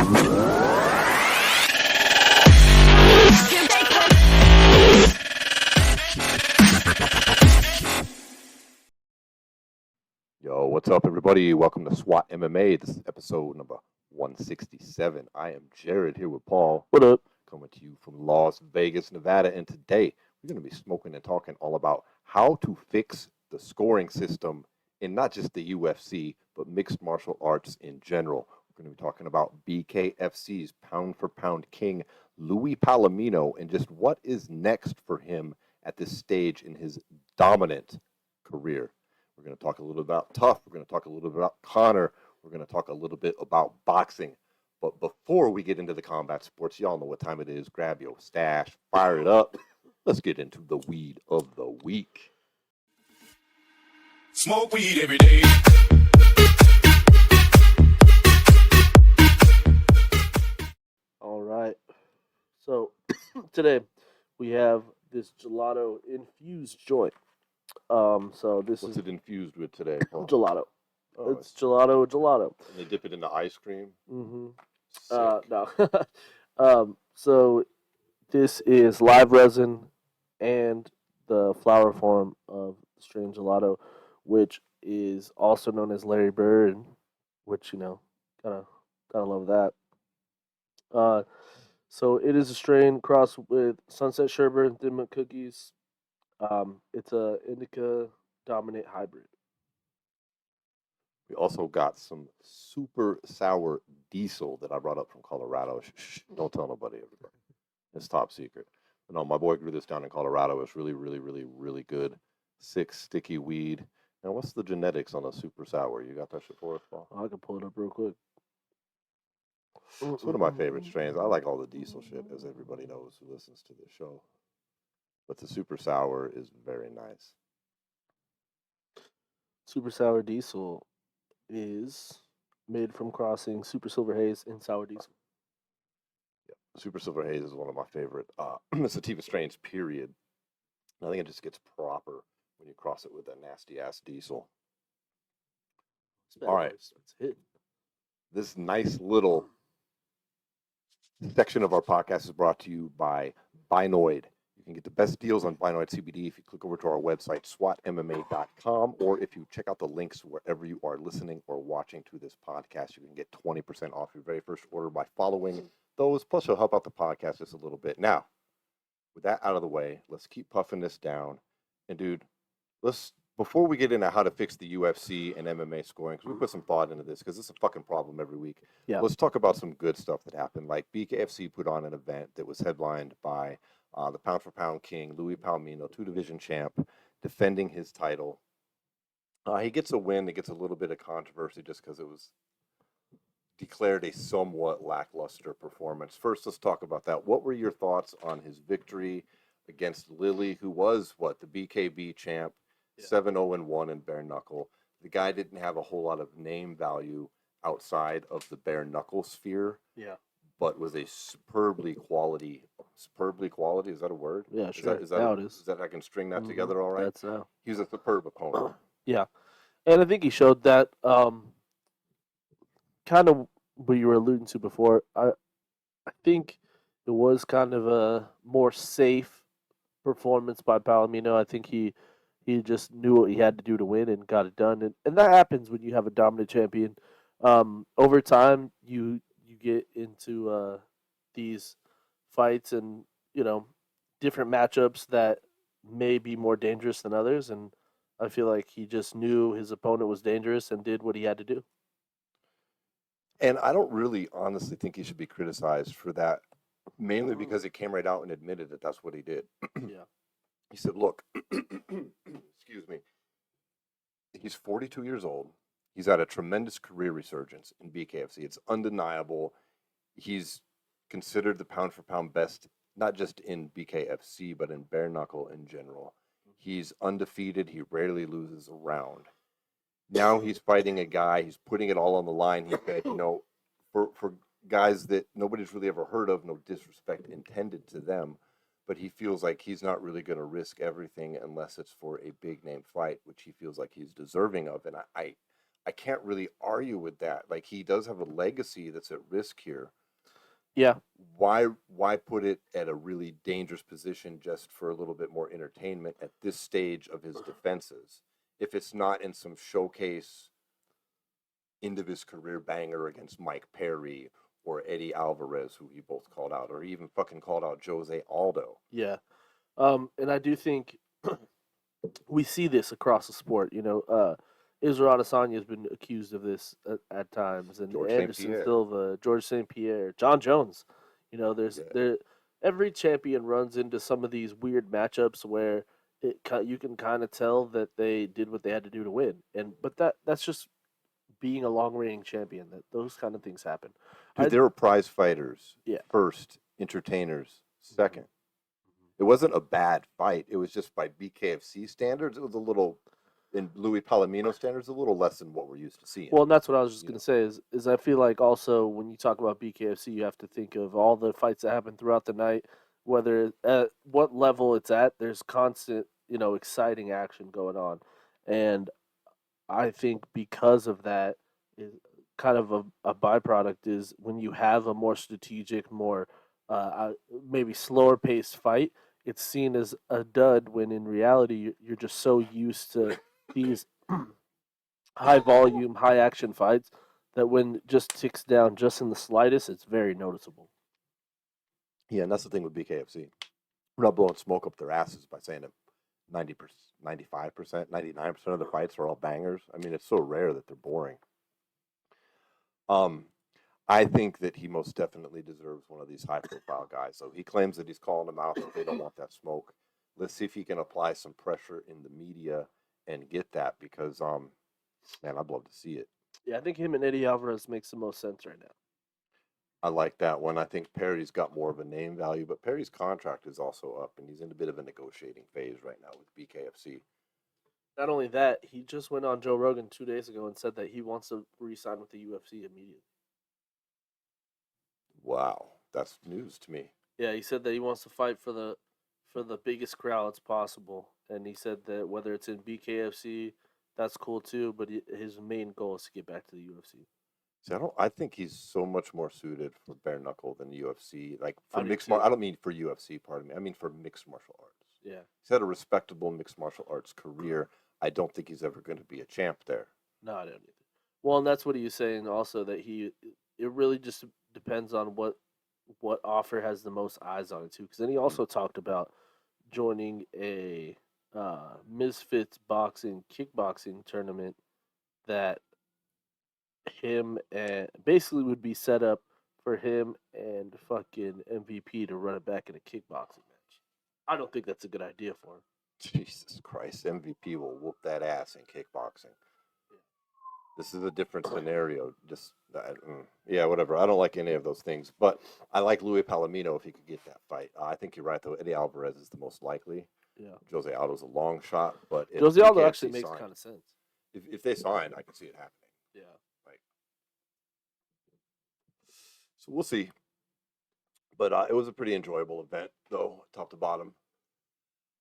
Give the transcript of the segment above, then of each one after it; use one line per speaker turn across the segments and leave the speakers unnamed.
Yo, what's up, everybody? Welcome to SWAT MMA. This is episode number 167. I am Jarrod here with Paul.
What up?
Coming to you from Las Vegas, Nevada. And today we're going to be smoking and talking all about how to fix the scoring system in not just the UFC, but mixed martial arts in general. We're going to be talking about BKFC's pound-for-pound king, Luis Palomino, and just what is next for him at this stage in his dominant career. We're going to talk a little about Tough. We're going to talk a little bit about Conor. We're going to talk a little bit about boxing. But before we get into the combat sports, y'all know what time it is. Grab your stash, fire it up. Let's get into the weed of the week.
Smoke weed every day.
All right. So today we have this gelato infused joint. So this
What's
is
it infused with today, Paul?
gelato.
Oh,
It's gelato.
and they dip it into ice cream?
Mm-hmm.
Sick.
No. So this is live resin and the flower form of strain gelato, which is also known as Larry Bird, which gotta love that. So it is a strain crossed with Sunset Sherbet and Thin Mint cookies. It's a indica dominant hybrid.
We also got some super sour diesel that I brought up from Colorado. Shh, don't tell nobody, everybody. It's top secret. But no, my boy grew this down in Colorado. It's really, really, really, really good. Sick, sticky weed. Now, what's the genetics on a super sour? You got that shit for us, Paul?
I can pull it up real quick.
It's one of my favorite strains. I like all the diesel shit, as everybody knows who listens to this show. But the super sour is very nice.
Super sour diesel is made from crossing super silver haze and sour diesel.
Super Silver Haze is one of my favorite sativa strains, period. I think it just gets proper when you cross it with that nasty-ass diesel. All right.
It's hit.
This nice little section of our podcast is brought to you by Binoid. You can get the best deals on Binoid CBD if you click over to our website, swatmma.com, or if you check out the links wherever you are listening or watching to this podcast. You can get 20% off your very first order by following those. Plus, you'll help out the podcast just a little bit. Now, with that out of the way, let's keep puffing this down. And, dude, before we get into how to fix the UFC and MMA scoring, because we put some thought into this, because it's a fucking problem every week.
Yeah.
Let's talk about some good stuff that happened. Like BKFC put on an event that was headlined by the pound-for-pound king, Luis Palomino, two-division champ, defending his title. He gets a win. It gets a little bit of controversy just because it was declared a somewhat lackluster performance. First, let's talk about that. What were your thoughts on his victory against Lily, who was, the BKB champ, 7-0-1 in bare knuckle? The guy didn't have a whole lot of name value outside of the bare knuckle sphere.
Yeah.
But was a superbly quality, is that a word?
Yeah, sure.
Is that
Now it is.
Is that I can string that together all right?
That's now.
He was a superb opponent.
Yeah. And I think he showed that kind of what you were alluding to before. I think it was kind of a more safe performance by Palomino. I think he just knew what he had to do to win and got it done. And that happens when you have a dominant champion. Over time, you get into these fights and, different matchups that may be more dangerous than others. And I feel like he just knew his opponent was dangerous and did what he had to do.
And I don't really honestly think he should be criticized for that, mainly because he came right out and admitted that that's what he did.
Yeah.
He said, look, excuse me, he's 42 years old. He's had a tremendous career resurgence in BKFC. It's undeniable. He's considered the pound-for-pound best, not just in BKFC, but in bare knuckle in general. He's undefeated. He rarely loses a round. Now he's fighting a guy. He's putting it all on the line. He said, for guys that nobody's really ever heard of, no disrespect intended to them, but he feels like he's not really going to risk everything unless it's for a big-name fight, which he feels like he's deserving of. And I can't really argue with that. Like, he does have a legacy that's at risk here.
Yeah.
Why put it at a really dangerous position just for a little bit more entertainment at this stage of his defenses? If it's not in some showcase end of his career banger against Mike Perry or Eddie Alvarez, who he both called out, or even fucking called out Jose Aldo.
Yeah. And I do think we see this across the sport. Israel Adesanya has been accused of this at times, and
George St.
Anderson
Pierre.
Silva, George St. Pierre, John Jones. There's
Yeah.
there every champion runs into some of these weird matchups where you can kind of tell that they did what they had to do to win, but that's just being a long reigning champion. That those kind of things happen.
Dude, they were prize fighters.
Yeah.
First, entertainers. Second. It wasn't a bad fight. It was just by BKFC standards, it was a little, in Luis Palomino standards, a little less than what we're used to seeing.
Well, and that's what I was just going to say is I feel like also when you talk about BKFC, you have to think of all the fights that happen throughout the night, whether at what level it's at. There's constant, exciting action going on, and I think because of that, is kind of a byproduct is when you have a more strategic, more maybe slower paced fight, it's seen as a dud when in reality you're just so used to these high volume, high action fights that when it just ticks down just in the slightest, it's very noticeable.
Yeah, and that's the thing with BKFC. We're not blowing smoke up their asses by saying that 90%, 95%, 99% of the fights are all bangers. I mean, it's so rare that they're boring. I think that he most definitely deserves one of these high-profile guys. So he claims that he's calling them out, that they don't want that smoke. Let's see if he can apply some pressure in the media and get that, because, man, I'd love to see it.
Yeah, I think him and Eddie Alvarez makes the most sense right now.
I like that one. I think Perry's got more of a name value, but Perry's contract is also up, and he's in a bit of a negotiating phase right now with BKFC.
Not only that, he just went on Joe Rogan 2 days ago and said that he wants to re-sign with the UFC immediately.
Wow, that's news to me.
Yeah, he said that he wants to fight for the biggest crowds possible, and he said that whether it's in BKFC, that's cool too. But his main goal is to get back to the UFC.
See, I think he's so much more suited for bare knuckle than UFC. Like for
I do
mixed
too.
I don't mean for UFC, pardon me. I mean for mixed martial arts.
Yeah,
He's had a respectable mixed martial arts career. I don't think he's ever going to be a champ there.
no, I don't either. Well, and that's what he was saying also, that it really just depends on what offer has the most eyes on it too. Because then he also talked about joining a Misfits boxing kickboxing tournament that him and basically would be set up for him and fucking MVP to run it back in a kickboxing match. I don't think that's a good idea for him.
Jesus Christ, MVP will whoop that ass in kickboxing. This is a different scenario. Just yeah, whatever. I don't like any of those things, but I like Luis Palomino if he could get that fight. I think you're right though. Eddie Alvarez is the most likely.
Yeah,
Jose Aldo's a long shot, but if
Jose Aldo
BKFC
actually makes
signed-
kind of sense.
If they sign, I can see it happening.
Yeah.
So we'll see. But it was a pretty enjoyable event, though, top to bottom.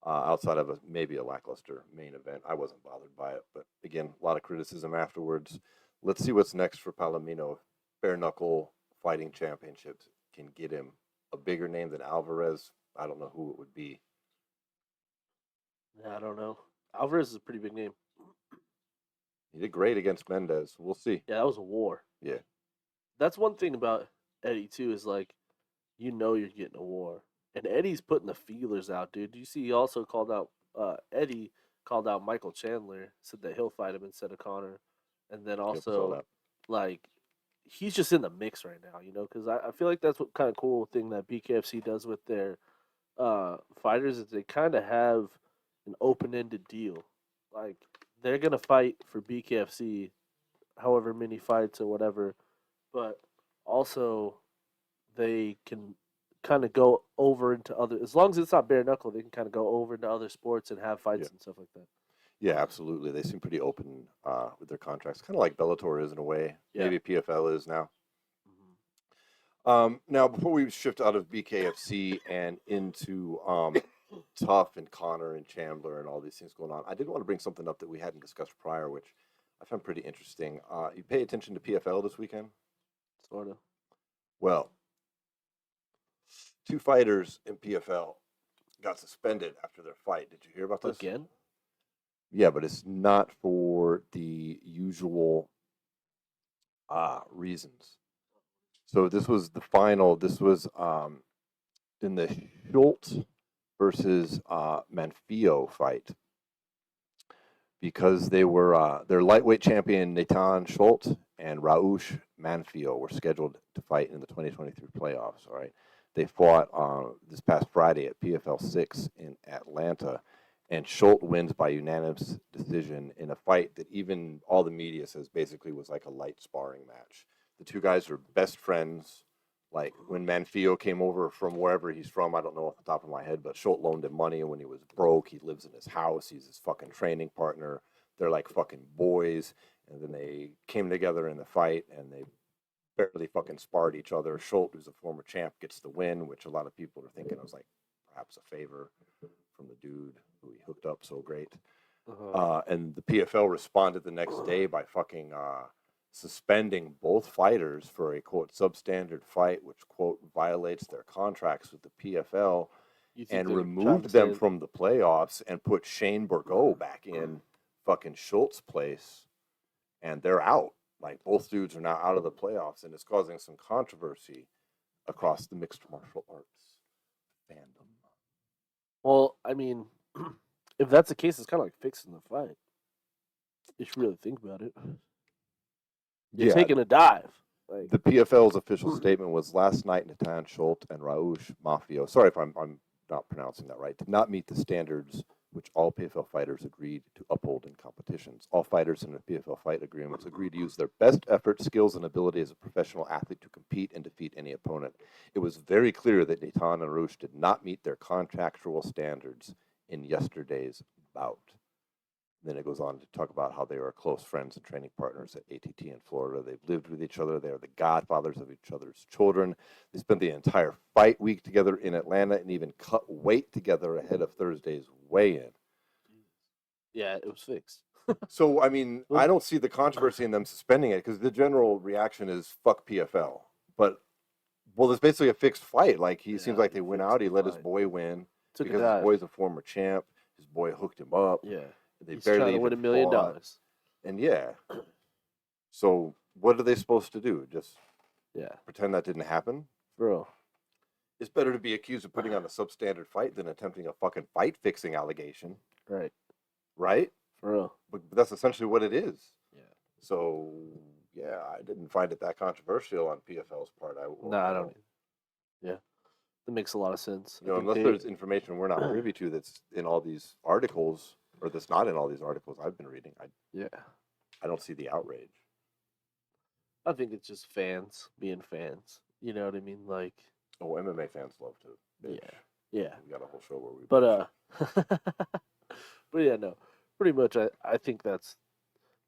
Outside of maybe a lackluster main event, I wasn't bothered by it. But again, a lot of criticism afterwards. Let's see what's next for Palomino. If bare knuckle fighting championships can get him a bigger name than Alvarez, I don't know who it would be.
Yeah, I don't know. Alvarez is a pretty big name.
He did great against Mendez. We'll see.
Yeah, that was a war.
Yeah.
That's one thing about Eddie too, is like, you're getting a war. And Eddie's putting the feelers out, dude. You see, he also called out Eddie called out Michael Chandler, said that he'll fight him instead of Conor, and then also like he's just in the mix right now, because I feel like that's what kind of cool thing that BKFC does with their fighters is they kind of have an open-ended deal. Like they're gonna fight for BKFC, however many fights or whatever, but also they can kind of go over into other, as long as it's not bare knuckle, they can kind of go over into other sports and have fights and stuff like that.
Yeah, absolutely. They seem pretty open with their contracts, kind of like Bellator is in a way.
Yeah.
Maybe PFL is now.
Mm-hmm.
Now, before we shift out of BKFC and into Tough and Conor and Chandler and all these things going on, I did want to bring something up that we hadn't discussed prior, which I found pretty interesting. You pay attention to PFL this weekend?
Sort of.
Well, two fighters in PFL got suspended after their fight. Did you hear about this?
Again?
Yeah, but it's not for the usual reasons. So this was the final. This was in the Schultz versus Manfio fight, because they were their lightweight champion Nathan Schultz and Raush Manfio were scheduled to fight in the 2023 playoffs. All right, they fought this past Friday at PFL 6 in Atlanta, and Schultz wins by unanimous decision in a fight that even all the media says basically was like a light sparring match. The two guys are best friends. Like when Manfio came over from wherever he's from, I don't know off the top of my head, but Schultz loaned him money, and when he was broke, he lives in his house. He's his fucking training partner. They're like fucking boys. And then they came together in the fight, and they barely fucking sparred each other. Schultz, who's a former champ, gets the win, which a lot of people are thinking was like perhaps a favor from the dude who he hooked up so great. And the PFL responded the next day by fucking suspending both fighters for a quote substandard fight, which quote violates their contracts with the PFL, and removed them from the playoffs and put Shane Bourgault back in fucking Schultz's place, and they're out. Like both dudes are now out of the playoffs, and it's causing some controversy across the mixed martial arts fandom.
Well, I mean, if that's the case, it's kind of like fixing the fight. If you really think about it. You're taking a dive. Like,
the PFL's official statement was last night Nathan Schultz and Raush Manfio, sorry if I'm not pronouncing that right, did not meet the standards which all PFL fighters agreed to uphold in competitions. All fighters in the PFL fight agreements agreed to use their best effort, skills, and ability as a professional athlete to compete and defeat any opponent. It was very clear that Nathan and Raush did not meet their contractual standards in yesterday's bout. Then it goes on to talk about how they were close friends and training partners at ATT in Florida. They've lived with each other. They are the godfathers of each other's children. They spent the entire fight week together in Atlanta and even cut weight together ahead of Thursday's weigh-in.
Yeah, it was fixed.
So, I mean, I don't see the controversy in them suspending it because the general reaction is fuck PFL. But, well, it's basically a fixed fight. Like, he seems like they went out. He let his boy win because his boy's a former champ. His boy hooked him up.
Yeah.
They
He's
barely
trying to win $1 million.
And yeah. So what are they supposed to do? Just pretend that didn't happen?
Bro.
It's better to be accused of putting on a substandard fight than attempting a fucking fight fixing allegation.
Right.
Right?
For real.
But that's essentially what it is.
Yeah.
So yeah, I didn't find it that controversial on PFL's part.
I don't. Yeah. That makes a lot of sense.
You know, unless there's information we're not privy to that's in all these articles, or that's not in all these articles I've been reading. I don't see the outrage.
I think it's just fans being fans. You know what I mean? Like,
oh, MMA fans love to. Bitch.
Yeah.
We got a whole show where we.
But but yeah, no. Pretty much, I think that's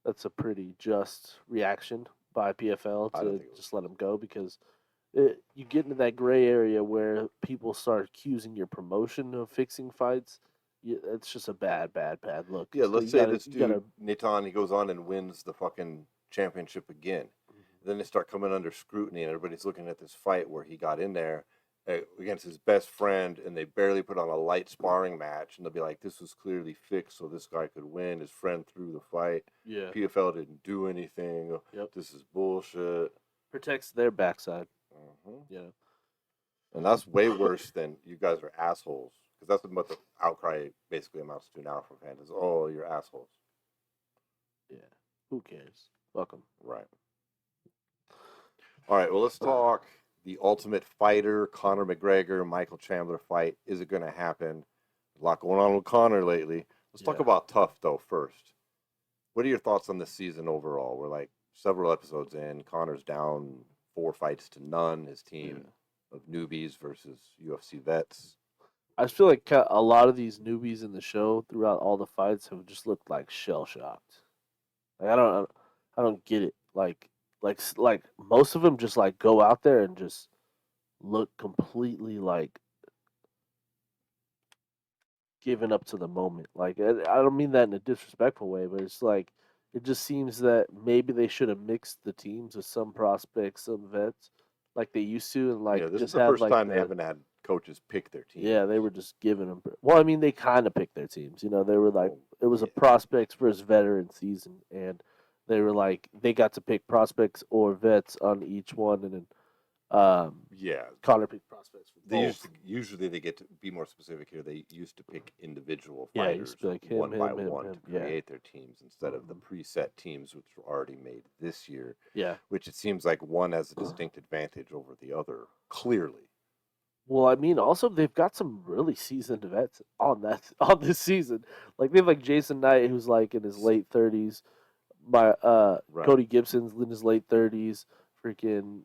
a pretty just reaction by PFL to just let them go, because you get into that gray area where people start accusing your promotion of fixing fights. It's just a bad look.
Yeah, let's say this dude, Nathan, he goes on and wins the fucking championship again. Mm-hmm. Then they start coming under scrutiny, and everybody's looking at this fight where he got in there against his best friend, and they barely put on a light sparring match, and they'll be like, this was clearly fixed so this guy could win. His friend threw the fight.
Yeah.
PFL didn't do anything.
Yep.
This is bullshit.
Protects their backside.
Mm-hmm.
Yeah.
And that's way worse than you guys are assholes. Because that's what the outcry basically amounts to now from fans is, oh, you're assholes.
Yeah. Who cares? Fuck them.
Right. All right, well, let's talk the Ultimate Fighter, Conor McGregor, Michael Chandler fight. Is it going to happen? A lot going on with Conor lately. Let's talk about Tough, though, first. What are your thoughts on this season overall? We're like several episodes in. Conor's down 4 fights to none. His team of newbies versus UFC vets.
I just feel like a lot of these newbies in the show throughout all the fights have just looked like shell shocked. Like I don't get it. Like most of them just like go out there and just look completely like given up to the moment. Like I don't mean that in a disrespectful way, but it's like It just seems that maybe they should have mixed the teams with some prospects, some vets, like they used to, and like
Yeah, this is
just
the
had
first
like
time they
the
haven't had coaches pick their teams.
yeah, they were just giving them. Well, I mean, they kind of picked their teams. You know, they were like it was a
yeah.
prospects versus veteran season, and they were like they got to pick prospects or vets on each one, and then
Yeah,
Connor picked prospects for
they
both.
usually they get to be more specific here. They used to pick individual
Yeah, it used
fighters
to be like
one by
him,
one to
yeah,
create their teams instead of the preset teams which were already made this year.
yeah.
Which it seems like one has a distinct advantage over the other. Clearly,
Well, I mean, also they've got some really seasoned vets on that on this season. Like they have like Jason Knight, who's like in his late 30s. My
right?
Cody Gibson's in his late 30s. Freaking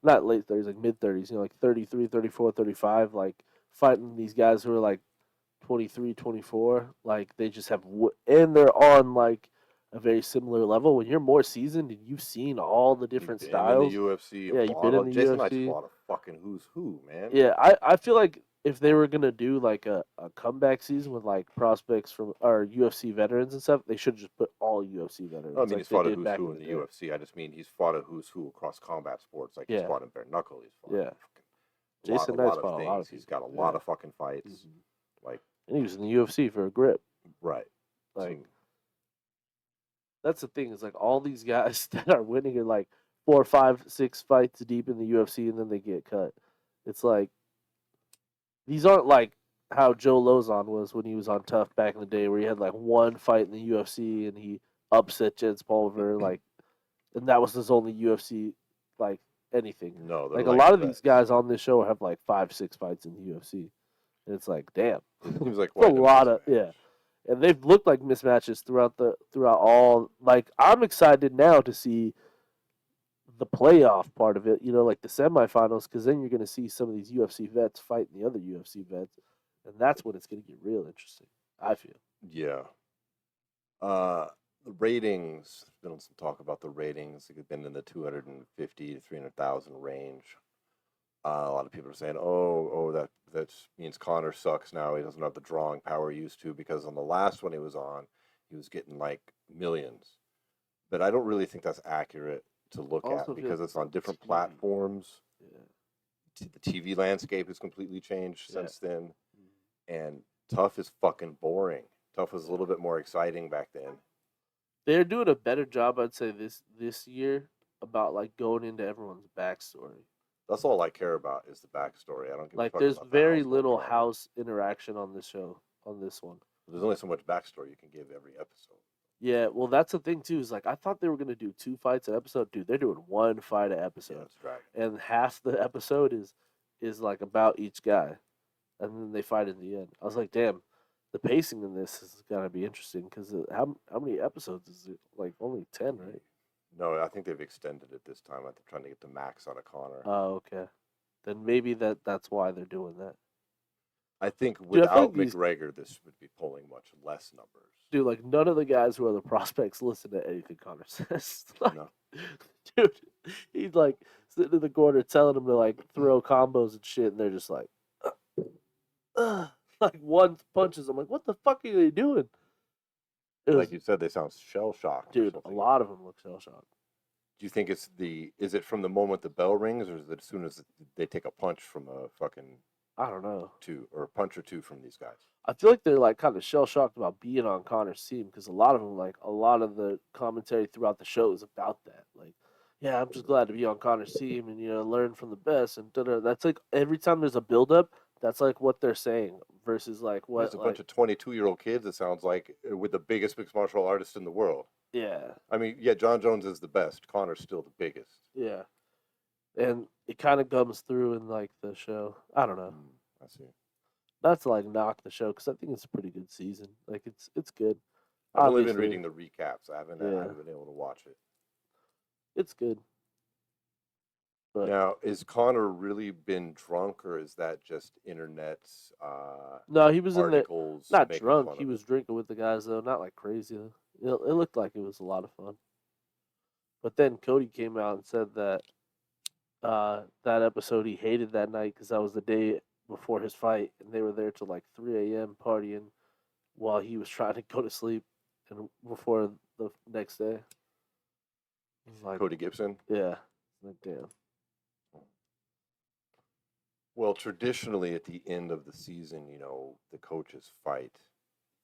not late 30s, like mid 30s. You know, like 33, 34, 35. Like fighting these guys who are like 23, 24. Like they just have and they're on like a very similar level. When you're more seasoned and you've seen all the
He's
different
been in the
styles,
UFC and
yeah, you've
fought.
been in the
Jason Knight's
UFC.
fought a fucking who's who, man.
Yeah, I feel like if they were gonna do like a comeback season with like prospects from or UFC veterans and stuff, they should just put all UFC veterans
I mean,
like
he's
they
fought a
did
who's
back
who
in
in
the
the
day.
UFC. I just mean he's fought a who's who across combat sports. Like he's
Yeah,
fought in bare knuckle. He's fought
yeah.
a lot,
Jason Knight's
of
fought a lot
things.
of
He's
people.
got a
Yeah,
lot of fucking fights. Like
and he was in the UFC for a grip.
right,
Like
some,
that's the thing is like all these guys that are winning are like 4, 5, 6 fights deep in the UFC and then they get cut. It's like these aren't like how Joe Lozon was when he was on Tough back in the day, where he had like one fight in the UFC and he upset Jens Pulver, like, and that was his only UFC like anything.
no, they're
Like a
like
lot of these
vets.
guys on this show have like 5, 6 fights in the UFC, and it's like, damn,
It seems like
it's a
quite a
lot of
mismatch.
and they've looked like mismatches throughout all. Like I'm excited now to see the playoff part of it, you know, like the semifinals, because then you're going to see some of these UFC vets fighting the other UFC vets, and that's when it's going to get real interesting. I feel.
Yeah. The ratings. There's been some talk about the ratings. They've been in the 250 to 300,000 range. A lot of people are saying, "Oh, that means Connor sucks now. He doesn't have the drawing power he used to because on the last one he was on, he was getting like millions." But I don't really think that's accurate to look
Also,
at
feel
because it's on different
TV.
platforms.
Yeah.
The TV landscape has completely changed
Yeah.
since then, and Tough is fucking boring. Tough was a little bit more exciting back then.
They're doing a better job, I'd say, this year about like going into everyone's backstory.
That's all I care about is the backstory. I don't give a
Like,
fuck
there's
about the
very
household
little
drama.
house interaction on this show, on this one.
There's only so much backstory you can give every episode.
Yeah, well, that's the thing too. Is like I thought they were gonna do 2 fights an episode. Dude, they're doing 1 fight an
Yeah,
episode,
it's dragging.
and half the episode is like about each guy, and then they fight in the end. I was like, damn, the pacing in this is gonna be interesting because how many episodes is it? Like only 10, right?
No, I think they've extended it this time. They're trying to get the max out of Connor.
Oh, okay. Then maybe that's why they're doing that.
I think
Dude, I feel
without
like these
McGregor, this would be pulling much less numbers.
dude, like none of the guys who are the prospects listen to anything Connor says. Like,
No.
dude, he's like sitting in the corner telling them to like throw combos and shit, and they're just like, like one punches. I'm like, what the fuck are they doing?
Like you said, they sound shell shocked.
Dude, a lot of them look shell shocked.
Do you think it's is it from the moment the bell rings, or is it as soon as they take a punch from a fucking
I don't know.
or a punch or two from these guys?
I feel like they're like kind of shell shocked about being on Connor's team because a lot of them, like a lot of the commentary throughout the show is about that. Like, yeah, I'm just glad to be on Connor's team and learn from the best and da-da. That's like every time there's a build up, that's like what they're saying versus like what
There's a bunch of 22-year-old kids. It sounds like with the biggest mixed martial artist in the world.
yeah,
I mean, yeah, John Jones is the best. Connor's still the biggest.
yeah, and it kind of comes through in like the show. I don't know.
I see.
Not to like knock the show because I think it's a pretty good season. Like it's good.
I've only been
Obviously,
reading the recaps. I haven't been able to watch it.
it's good. But
Now, is Connor really been drunk, or is that just internet's
no, he was in there.
articles?
Not
making
drunk.
fun
He
of
was
it?
drinking with the guys though. Not like crazy though. It looked like it was a lot of fun. But then Cody came out and said that that episode he hated that night because that was the day before his fight, and they were there till like 3 a.m. partying while he was trying to go to sleep, and before the next day. I was like,
Cody Gibson.
yeah, like damn.
Well, traditionally at the end of the season, the coaches fight.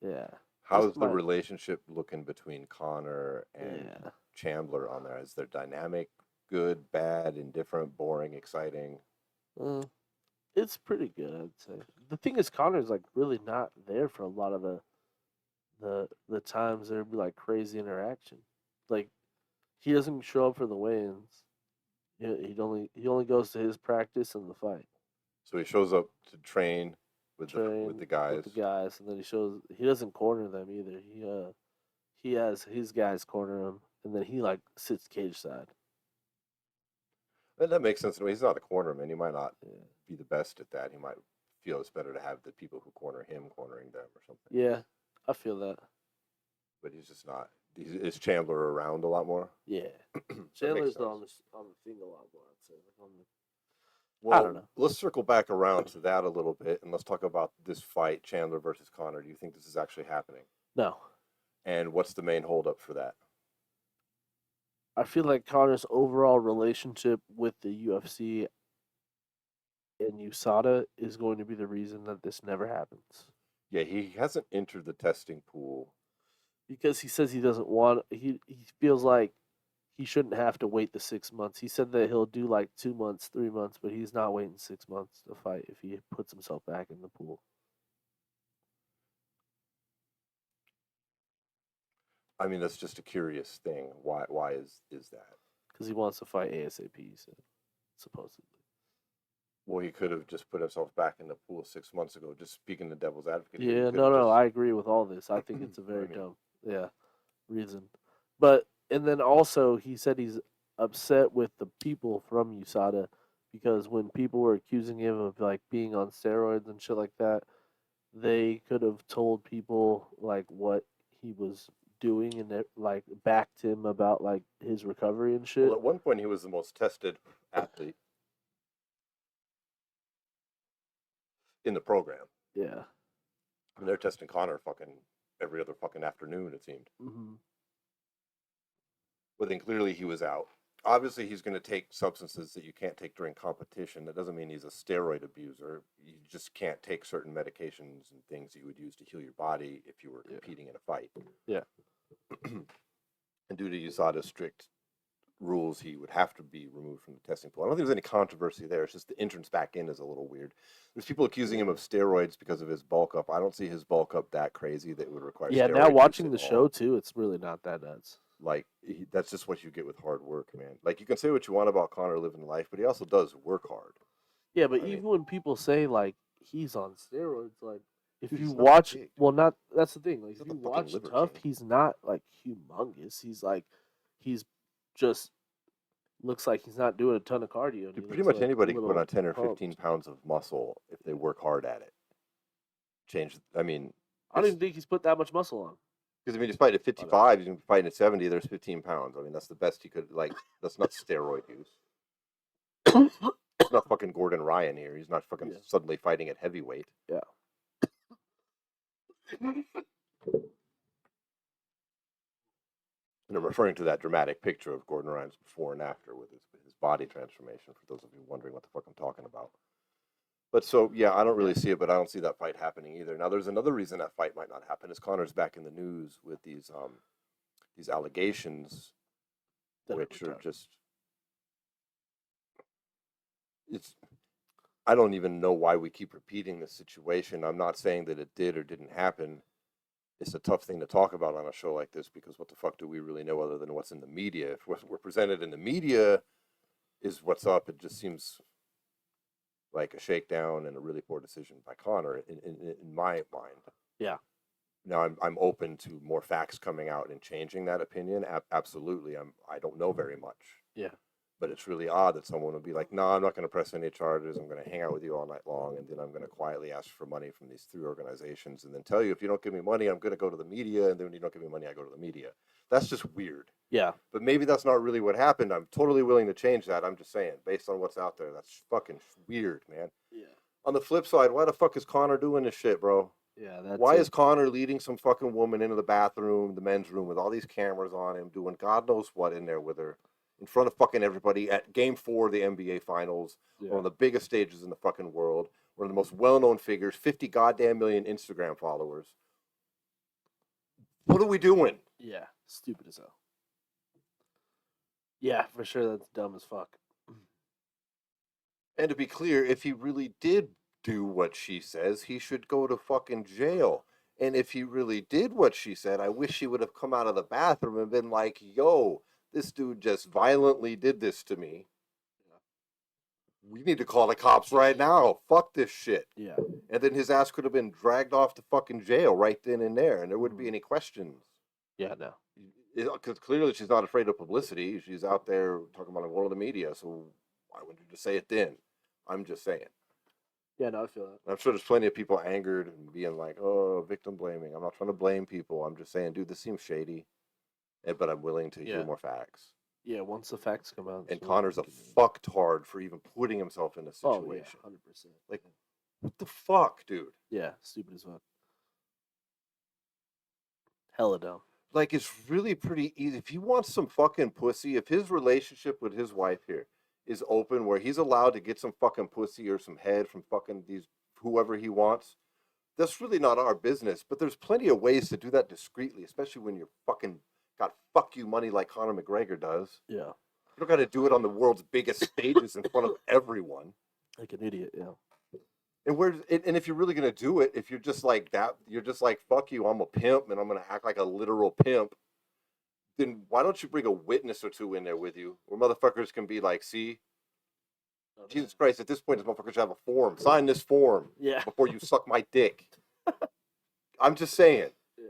Yeah.
How's the relationship looking between Conor and
Yeah.
Chandler on there? Is their dynamic good, bad, indifferent, boring, exciting?
It's pretty good, I'd say. The thing is, Conor's like really not there for a lot of the times there'd be like crazy interaction. Like he doesn't show up for the weigh-ins. He only goes to his practice and the fight.
So he shows up to train with the guys.
And then he doesn't corner them either. He has his guys corner him, and then he like sits cage side.
And that makes sense. He's not a cornerman. He might not be the best at that. He might feel it's better to have the people who corner him cornering them or something.
Yeah, I feel that.
But he's just not. Is Chandler around a lot more?
Yeah, Chandler's on the thing a lot more, I'd say.
Well,
I don't know.
Let's circle back around to that a little bit, and let's talk about this fight, Chandler versus Conor. Do you think this is actually happening?
No.
And what's the main holdup for that?
I feel like Conor's overall relationship with the UFC and USADA is going to be the reason that this never happens.
Yeah, he hasn't entered the testing pool.
Because he says he doesn't want, he feels like he shouldn't have to wait the 6 months. He said that he'll do like 2 months, 3 months, but he's not waiting 6 months to fight if he puts himself back in the pool.
I mean, that's just a curious thing. Why is that?
Because he wants to fight ASAP, he said, supposedly.
Well, he could have just put himself back in the pool 6 months ago, just speaking the devil's advocate.
Yeah, no, I agree with all this. I think it's a very dumb reason. But, and then also, he said he's upset with the people from USADA because when people were accusing him of, like, being on steroids and shit like that, they could have told people, like, what he was doing and it, like, backed him about, like, his recovery and shit.
Well, at one point, he was the most tested athlete in the program.
Yeah.
And they're testing Conor fucking every other fucking afternoon, it seemed.
Mm-hmm.
But then clearly he was out. Obviously, he's going to take substances that you can't take during competition. That doesn't mean he's a steroid abuser. You just can't take certain medications and things that you would use to heal your body if you were competing in a fight.
Yeah.
And due to USADA's strict rules, he would have to be removed from the testing pool. I don't think there's any controversy there. It's just the entrance back in is a little weird. There's people accusing him of steroids because of his bulk up. I don't see his bulk up that crazy that it would require.
Yeah, now watching the show too, it's really not that nuts.
Like that's just what you get with hard work, man. Like you can say what you want about Conor living life, but he also does work hard.
Yeah, but even when people say like he's on steroids, like if you watch, that's the thing. Like if you watch Tough, he's not like humongous. He's just looks like he's not doing a ton of cardio.
Dude, pretty much anybody can put on 10 or 15 pounds of muscle if they work hard at it. I don't
even think he's put that much muscle on.
Because, he's fighting at 55, he's fighting at 70, there's 15 pounds. I mean, that's the best he could, that's not steroid use. It's not fucking Gordon Ryan here. He's not fucking suddenly fighting at heavyweight.
Yeah.
And I'm referring to that dramatic picture of Gordon Ryan's before and after with his body transformation, for those of you wondering what the fuck I'm talking about. But so, yeah, I don't really see it, but I don't see that fight happening either. Now, there's another reason that fight might not happen is Conor's back in the news with these allegations, which are just, I don't even know why we keep repeating this situation. I'm not saying that it did or didn't happen. It's a tough thing to talk about on a show like this because what the fuck do we really know other than what's in the media? If what we're presented in the media is what's up, it just seems like a shakedown and a really poor decision by Conor in my mind.
Yeah.
Now I'm open to more facts coming out and changing that opinion. Absolutely. I don't know very much.
Yeah.
But it's really odd that someone would be like, no, I'm not going to press any charges. I'm going to hang out with you all night long. And then I'm going to quietly ask for money from these 3 organizations and then tell you, if you don't give me money, I'm going to go to the media. And then when you don't give me money, I go to the media. That's just weird.
Yeah.
But maybe that's not really what happened. I'm totally willing to change that. I'm just saying, based on what's out there, that's fucking weird, man.
Yeah.
On the flip side, why the fuck is Conor doing this shit, bro?
Yeah, that's
Why
it.
is Conor leading some fucking woman into the bathroom, the men's room, with all these cameras on him, doing God knows what in there with her, in front of fucking everybody at Game 4 of the NBA Finals, one of the biggest stages in the fucking world, one of the most well-known figures, 50 goddamn million Instagram followers. What are we doing?
Yeah, stupid as hell. Yeah, for sure, that's dumb as fuck.
And to be clear, if he really did do what she says, he should go to fucking jail. And if he really did what she said, I wish she would have come out of the bathroom and been like, yo, this dude just violently did this to me. We need to call the cops right now. Fuck this shit.
Yeah.
And then his ass could have been dragged off to fucking jail right then and there, and there wouldn't be any questions.
Yeah, no.
Because clearly she's not afraid of publicity. She's out there talking about all of the media, so why wouldn't you just say it then? I'm just saying.
Yeah, no, I feel that.
I'm sure there's plenty of people angered and being like, oh, victim blaming. I'm not trying to blame people. I'm just saying, dude, this seems shady. But I'm willing to hear more facts.
Yeah, once the facts come out.
And Conor's a fucktard for even putting himself in a situation.
Oh, yeah, 100%.
Like, what the fuck, dude?
Yeah, stupid as fuck. Hella dumb.
Like, it's really pretty easy. If he wants some fucking pussy, if his relationship with his wife here is open, where he's allowed to get some fucking pussy or some head from fucking these whoever he wants, that's really not our business. But there's plenty of ways to do that discreetly, especially when you're fucking got fuck you money like Conor McGregor does.
Yeah.
You don't got to do it on the world's biggest stages in front of everyone.
Like an idiot, yeah.
And if you're really gonna do it, if you're just like that, you're just like, fuck you, I'm a pimp and I'm gonna act like a literal pimp, then why don't you bring a witness or two in there with you, where motherfuckers can be like, see, Jesus Christ, at this point, this motherfucker should have a form. Sign this form before you suck my dick. I'm just saying.
Yeah.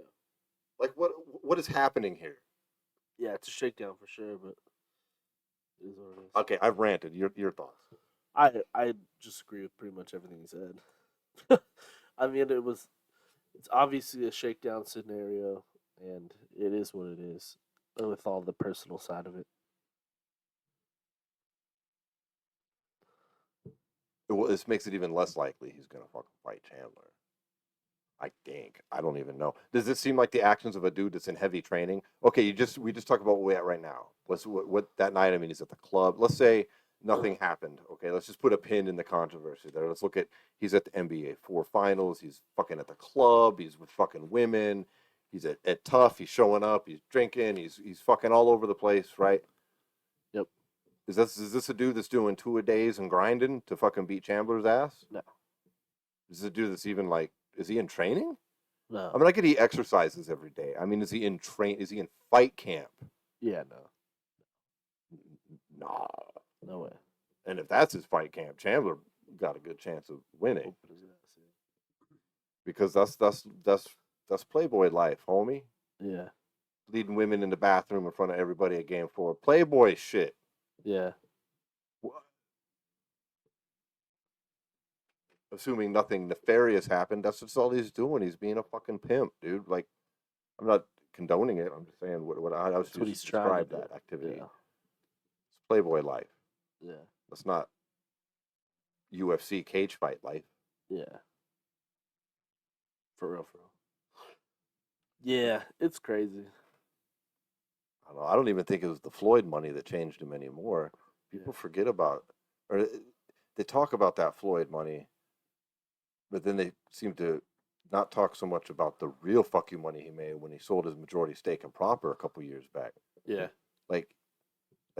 Like, what is happening here?
Yeah, it's a shakedown for sure, but it is what it is.
Okay, I've ranted. Your thoughts?
I just agree with pretty much everything he said. I mean, it's obviously a shakedown scenario, and it is what it is, with all the personal side of it.
Well, this makes it even less likely he's gonna fucking fight Chandler. I think. I don't even know. Does this seem like the actions of a dude that's in heavy training? Okay, we just talk about what we're at right now. What that night? I mean, he's at the club. Let's say nothing happened. Okay, let's just put a pin in the controversy there. Let's look at he's at the NBA 4 finals. He's fucking at the club. He's with fucking women. He's at Tough. He's showing up. He's drinking. He's fucking all over the place, right?
Yep.
Is this a dude that's doing 2-a-days and grinding to fucking beat Chandler's ass?
No.
Is this a dude that's even like? Is he in training?
No.
I mean, I get he exercises every day. I mean, is he in fight camp?
Yeah, no.
Nah.
No way.
And if that's his fight camp, Chandler got a good chance of winning. Because that's Playboy life, homie.
Yeah.
Leading women in the bathroom in front of everybody at Game 4. Playboy shit.
Yeah.
Assuming nothing nefarious happened, that's just all he's doing. He's being a fucking pimp, dude. Like, I'm not condoning it. I'm just saying what I was just describe that activity. Yeah. It's Playboy life.
Yeah.
That's not UFC cage fight life.
Yeah. For real. Yeah, it's crazy.
I don't even think it was the Floyd money that changed him anymore. People forget about, or they talk about that Floyd money, but then they seem to not talk so much about the real fuck you money he made when he sold his majority stake in Proper a couple years back.
Yeah.
Like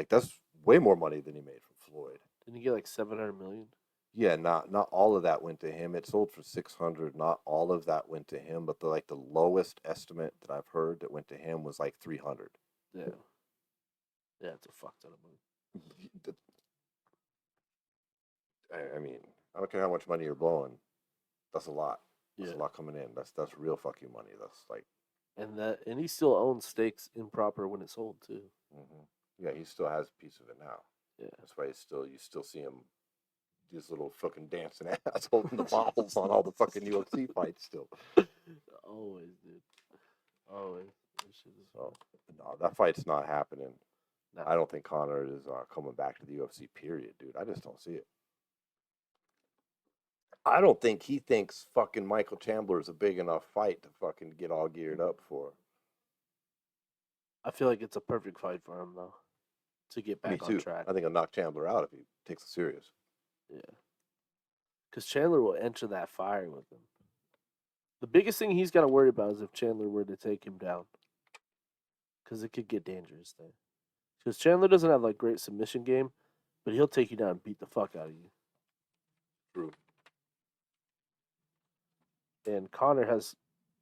that's way more money than he made from Floyd.
Didn't he get like 700 million?
Yeah, not all of that went to him. It sold for 600. Not all of that went to him, but the lowest estimate that I've heard that went to him was like 300.
Yeah. Yeah, it's a fuck ton of money.
I mean, I don't care how much money you're blowing. That's a lot. That's a lot coming in. That's real fuck you money. That's like.
And he still owns stakes in Proper when it sold too.
Mm-hmm. Yeah, he still has a piece of it now.
Yeah,
that's why you still see him, these little fucking dancing ass holding the bottles on all the fucking UFC fights still.
Always, dude. Always.
So no, that fight's not happening. No. I don't think Conor is coming back to the UFC. Period, dude. I just don't see it. I don't think he thinks fucking Michael Chandler is a big enough fight to fucking get all geared up for.
I feel like it's a perfect fight for him though, to get
Me
back on
too.
track.
I think he'll knock Chandler out if he takes it serious.
Yeah, because Chandler will enter that fire with him. The biggest thing he's got to worry about is if Chandler were to take him down, because it could get dangerous there. Because Chandler doesn't have like great submission game, but he'll take you down and beat the fuck out of you.
True.
And Conor has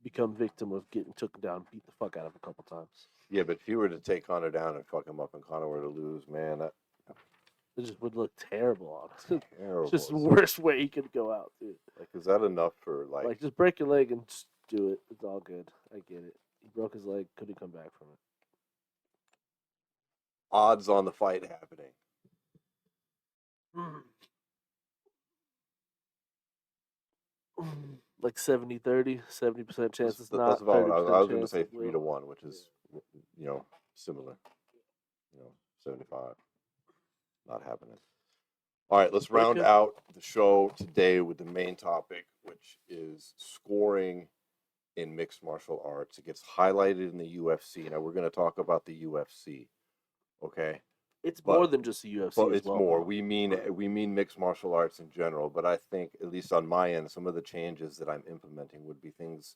become victim of getting taken down, beat the fuck out of a couple times.
Yeah, but if you were to take Conor down and fuck him up, and Conor were to lose, man, that
It just would look terrible on him.
terrible.
It's just the worst way he could go out, dude.
Like, is that enough for like?
Just break your leg and just do it. It's all good. I get it. He broke his leg, couldn't come back from it.
Odds on the fight happening?
Like 70-30, 70% chance it's not.
That's about what I was going to
chance
say.
it will.
3-1, which is similar. 75. Not happening. All right, let's round out the show today with the main topic, which is scoring in mixed martial arts. It gets highlighted in the UFC. Now we're going to talk about the UFC. Okay.
It's more than just the UFC.
But it's more. We mean mixed martial arts in general. But I think, at least on my end, some of the changes that I'm implementing would be things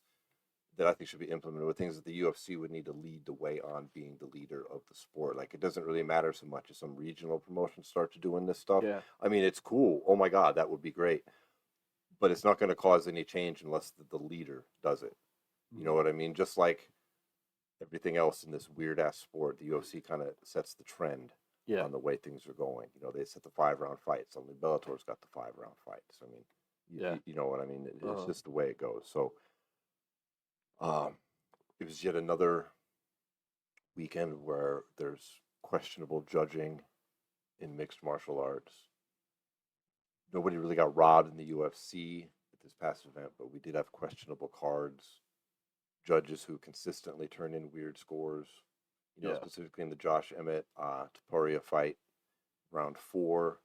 that I think should be implemented, with things that the UFC would need to lead the way on, being the leader of the sport. Like, it doesn't really matter so much if some regional promotions start to doing this stuff.
Yeah.
I mean, it's cool. Oh my God, that would be great. But it's not going to cause any change unless the leader does it. You know what I mean? Just like everything else in this weird ass sport, the UFC kind of sets the trend on the way things are going. They set the 5-round fights. Only Bellator's got the 5-round fights. I mean, you know what I mean? It's just the way it goes. So, it was yet another weekend where there's questionable judging in mixed martial arts. Nobody really got robbed in the UFC at this past event, but we did have questionable cards. Judges who consistently turn in weird scores. Specifically in the Josh Emmett Topuria fight, round 4,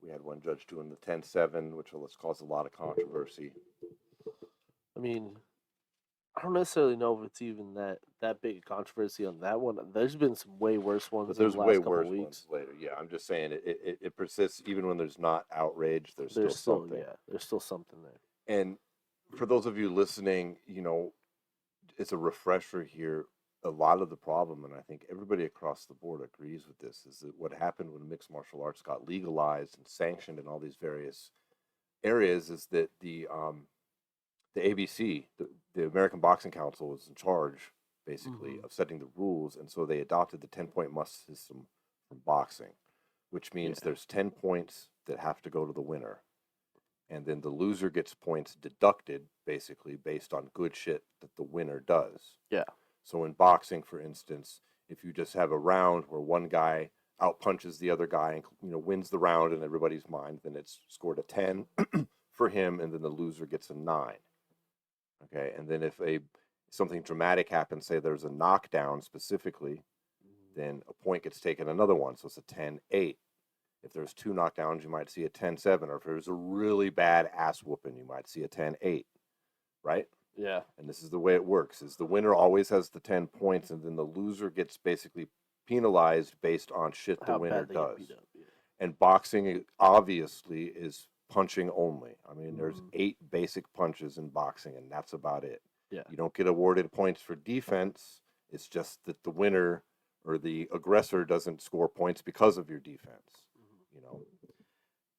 we had one judge doing the 10-7, which has caused a lot of controversy.
I mean, I don't necessarily know if it's even that big a controversy on that one. There's been some way worse ones.
But there's
in the last
way
couple
worse
weeks.
ones later. Yeah, I'm just saying it persists even when there's not outrage. There's still something.
Yeah, there's still something there.
And for those of you listening, it's a refresher here. A lot of the problem, and I think everybody across the board agrees with this, is that what happened when mixed martial arts got legalized and sanctioned in all these various areas is that the ABC, the American Boxing Council, was in charge, basically, of setting the rules, and so they adopted the 10-point must system from boxing, which means there's 10 points that have to go to the winner, and then the loser gets points deducted, basically, based on good shit that the winner does.
Yeah.
So in boxing, for instance, if you just have a round where one guy outpunches the other guy and wins the round in everybody's mind, then it's scored a 10 for him, and then the loser gets a 9. Okay, and then if something dramatic happens, say there's a knockdown specifically, then a point gets taken another one, so it's a 10-8. If there's 2 knockdowns, you might see a 10-7, or if there's a really bad ass whooping, you might see a 10-8, right?
Yeah.
And this is the way it works, is the winner always has the 10 points, and then the loser gets basically penalized based on shit the winner does. And boxing, obviously, is punching only. I mean, there's 8 basic punches in boxing, and that's about it.
Yeah.
You don't get awarded points for defense. It's just that the winner or the aggressor doesn't score points because of your defense.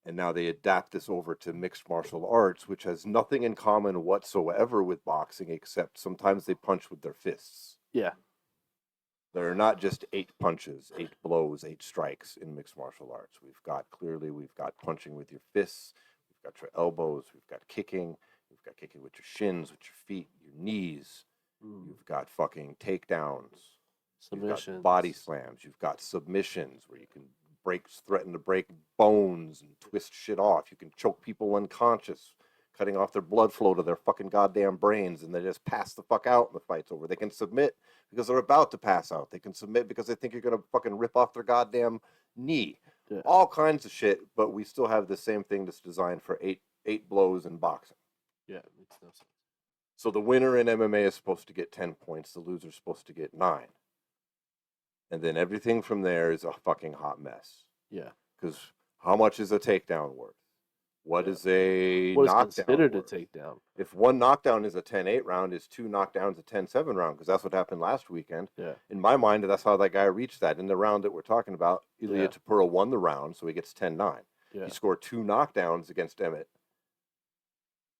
And now they adapt this over to mixed martial arts, which has nothing in common whatsoever with boxing, except sometimes they punch with their fists.
Yeah.
There are not just 8 punches, 8 blows, 8 strikes in mixed martial arts. We've got punching with your fists, we've got your elbows, we've got kicking with your shins, with your feet, your knees. You've got fucking takedowns, submissions, you've got body slams, you've got submissions where you can threaten to break bones and twist shit off. You can choke people unconscious, cutting off their blood flow to their fucking goddamn brains, and they just pass the fuck out and the fight's over. They can submit because they're about to pass out. They can submit because they think you're going to fucking rip off their goddamn knee. Yeah. All kinds of shit, but we still have the same thing that's designed for 8 8 blows in boxing.
Yeah, it makes no sense.
So the winner in MMA is supposed to get 10 points. The loser is supposed to get 9. And then everything from there is a fucking hot mess.
Yeah.
Because how much is a takedown worth? What is a
what is
knockdown
considered
worth?
a takedown?
If one knockdown is a 10-8 round, is 2 knockdowns a 10-7 round? Because that's what happened last weekend.
Yeah.
In my mind, that's how that guy reached that. In the round that we're talking about, Ilia Topuria won the round, so he gets 10-9.
Yeah.
He scored 2 knockdowns against Emmett.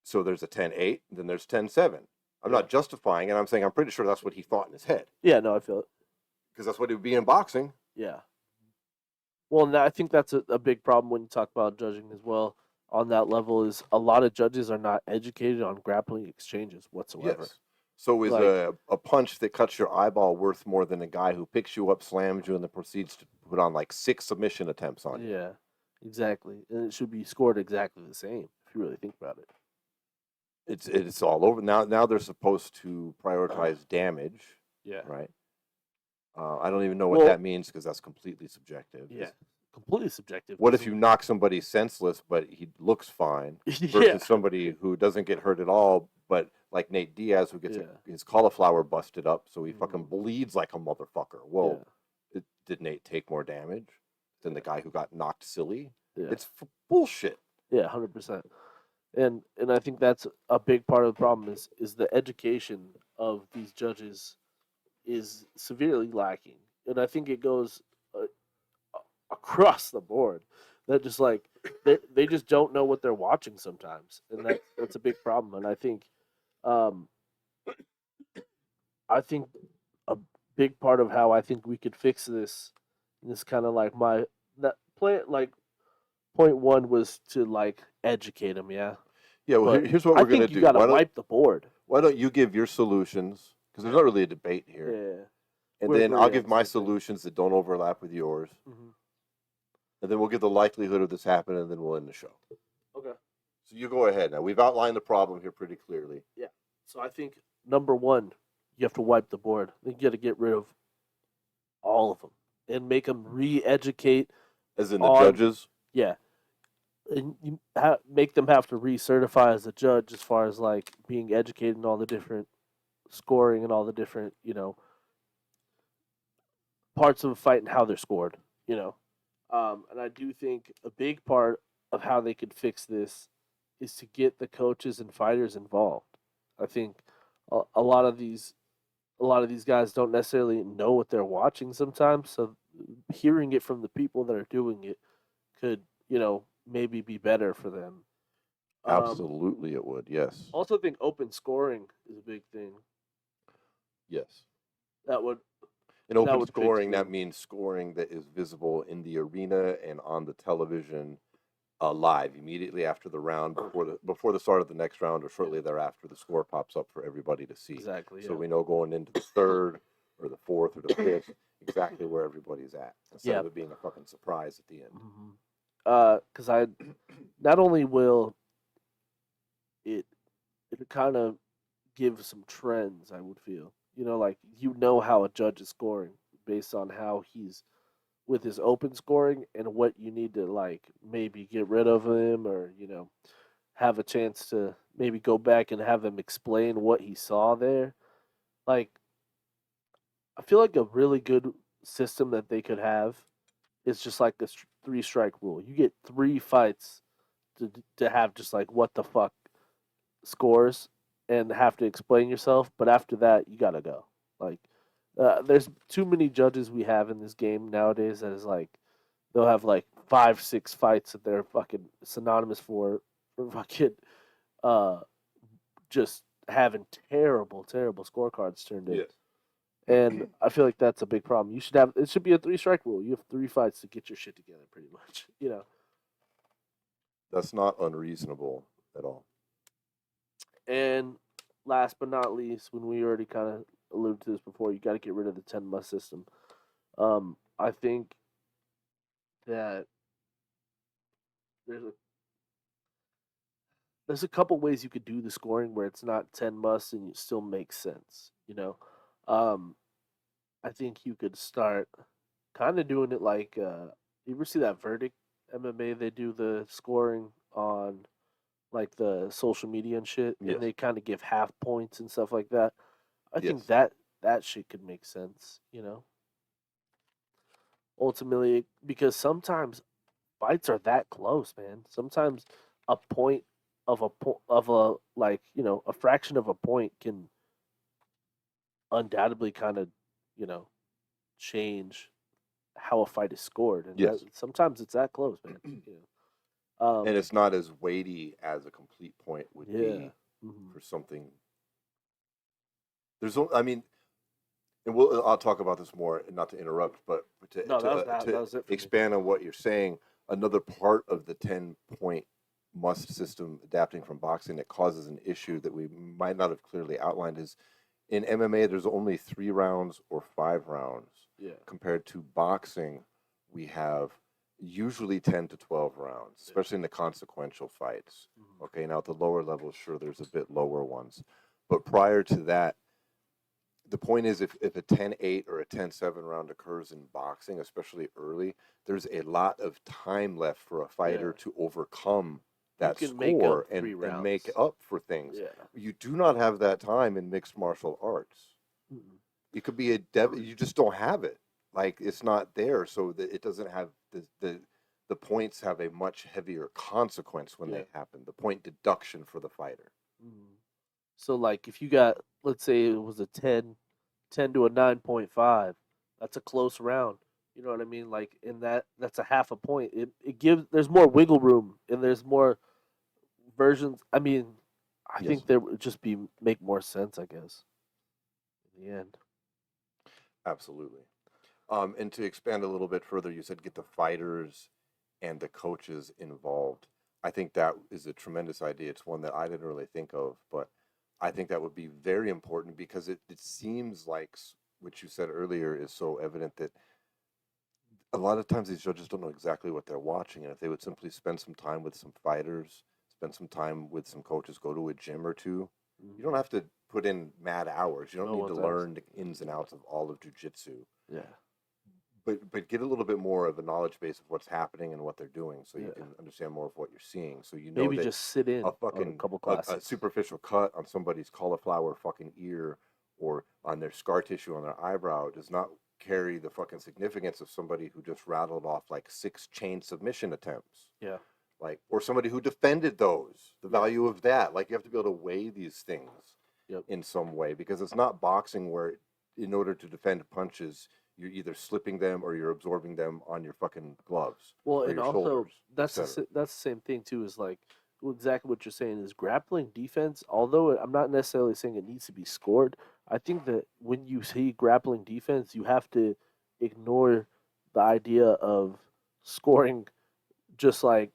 So there's a 10-8, then there's 10-7. I'm not justifying it. I'm saying I'm pretty sure that's what he thought in his head.
Yeah, no, I feel it.
Because that's what it would be in boxing.
Yeah. Well, I think that's a big problem when you talk about judging as well. On that level, is a lot of judges are not educated on grappling exchanges whatsoever.
Yes. So is a punch that cuts your eyeball worth more than a guy who picks you up, slams you, and then proceeds to put on like 6 submission attempts on you?
Yeah, exactly. And it should be scored exactly the same if you really think about it.
It's all over. Now they're supposed to prioritize damage.
Yeah.
Right? I don't even know what that means because that's completely subjective.
Yeah. Completely subjective.
What if you knock somebody senseless but he looks fine versus somebody who doesn't get hurt at all, but like Nate Diaz who gets his cauliflower busted up so he fucking bleeds like a motherfucker? Whoa. Did Nate take more damage than the guy who got knocked silly? Yeah. It's bullshit.
Yeah, 100%. And I think that's a big part of the problem is the education of these judges is severely lacking. And I think it goes across the board. That just like they just don't know what they're watching sometimes, and that's a big problem. And I think a big part of how I think we could fix this kind of like point one was to like educate them. Yeah.
Well, here's what we're gonna do.
You got to wipe the board.
Why don't you give your solutions? Because there's not really a debate here.
Yeah.
And then I'll give my solutions that don't overlap with yours. Mm-hmm. And then we'll give the likelihood of this happening, and then we'll end the show.
Okay.
So you go ahead. Now, we've outlined the problem here pretty clearly.
Yeah. So I think, number one, you have to wipe the board. I think you got to get rid of all of them and make them re-educate.
As in the judges?
Yeah. And you make them have to recertify as a judge as far as, like, being educated in all the different scoring and all the different, parts of a fight and how they're scored, And I do think a big part of how they could fix this is to get the coaches and fighters involved. I think a lot of these guys don't necessarily know what they're watching sometimes, so hearing it from the people that are doing it could, maybe be better for them.
Absolutely it would, yes.
Also think open scoring is a big thing.
Yes.
That would
In open scoring, that means scoring that is visible in the arena and on the television live immediately after the round, before the start of the next round or shortly thereafter. The score pops up for everybody to see.
Exactly.
So we know going into the third or the fourth or the fifth exactly where everybody's at, instead of it being a fucking surprise at the end.
Because not only will it kind of give some trends, I would feel. How a judge is scoring based on how he's with his open scoring and what you need to like maybe get rid of him or have a chance to maybe go back and have him explain what he saw there. Like, I feel like a really good system that they could have is just like this 3-strike rule. You get 3 fights to have just like what the fuck scores and have to explain yourself, but after that you gotta go. Like, there's too many judges we have in this game nowadays that is like they'll have like 5-6 fights that they're fucking synonymous for fucking just having terrible scorecards turned in.
Yes.
And I feel like that's a big problem. It should be a 3-strike rule. You have 3 fights to get your shit together, pretty much.
That's not unreasonable at all.
And last but not least, when we already kind of alluded to this before, you got to get rid of the 10-must system. I think that there's a couple ways you could do the scoring where it's not 10 must and it still makes sense. I think you could start kind of doing it like you ever see that Verdict MMA? They do the scoring on like the social media and shit,
Yes.
and they kind of give half points and stuff like that. I think
Yes.
that shit could make sense, ultimately, because sometimes fights are that close, man. Sometimes a point of a like a fraction of a point can undoubtedly kind of you know change how a fight is scored, and
Yes.
sometimes it's that close, man.
And it's not as weighty as a complete point would
Yeah.
be
Mhm.
for something. I mean, and I'll talk about this more, not to interrupt, but
No, that was it for me.
expand on what you're saying. Another part of the 10-point must system adapting from boxing that causes an issue that we might not have clearly outlined is in MMA, there's only 3 rounds or 5 rounds.
Yeah.
Compared to boxing, we have usually 10 to 12 rounds, especially in the consequential fights.
Mhm.
Okay, now at the lower levels, sure, there's a bit lower ones. But prior to that, the point is if a 10-8 or a 10-7 round occurs in boxing, especially early, there's a lot of time left for a fighter
Yeah.
to overcome that
can make
score
up 3
and make
rounds.
up for things.
Yeah.
You do not have that time in mixed martial arts.
Mhm.
It could be you just don't have it. Like it's not there, so that it doesn't have the points have a much heavier consequence when
Yeah.
they happen. The point deduction for the fighter.
Mhm. So like if you got, let's say it was a 10 to a 9.5, that's a close round. You know what I mean? Like in that's a half a point. It gives there's more wiggle room and there's more versions. I mean, I
Yes.
think there would just make more sense, I guess. In the end.
Absolutely. And to expand a little bit further, you said get the fighters and the coaches involved. I think that is a tremendous idea. It's one that I didn't really think of, but I think that would be very important because it seems like what you said earlier is so evident that a lot of times these judges don't know exactly what they're watching. And if they would simply spend some time with some fighters, spend some time with some coaches, go to a gym or two, you don't have to put in mad hours. You don't
No
need
one
to
does.
learn the ins and outs of all of jujitsu.
Yeah.
But get a little bit more of a knowledge base of what's happening and what they're doing, so you
Yeah.
can understand more of what you're seeing. So you know
Maybe
that
just sit in
a
on a
fucking
couple
a
classes.
superficial cut on somebody's cauliflower fucking ear or on their scar tissue on their eyebrow does not carry the fucking significance of somebody who just rattled off like 6 chain submission attempts.
Yeah.
Like, or somebody who defended those, the
Yeah.
value of that. Like, you have to be able to weigh these things
Yep.
in some way because it's not boxing where, in order to defend punches, you're either slipping them or you're absorbing them on your fucking gloves
Well,
or
and
your
also
shoulders.
that's that's the same thing too. Is like exactly what you're saying is grappling defense. Although I'm not necessarily saying it needs to be scored, I think that when you see grappling defense, you have to ignore the idea of scoring. Just like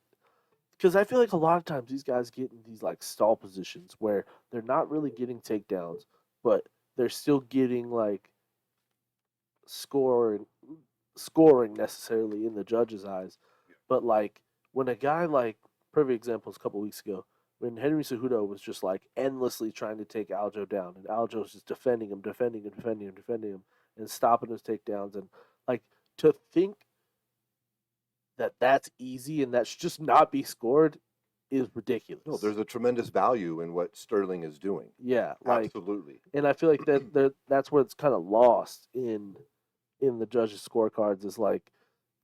because I feel like a lot of times these guys get in these like stall positions where they're not really getting takedowns, but they're still getting like scoring scoring necessarily in the judge's eyes. But like when a guy like perfect examples a couple weeks ago, when Henry Cejudo was just like endlessly trying to take Aljo down, and Aljo was just defending him, defending him, and stopping his takedowns, and like to think that that's easy and that should just not be scored is ridiculous.
No, there's a tremendous value in what Sterling is doing.
Yeah, like
Absolutely.
and I feel like that's where it's kind of lost in the judges' scorecards is like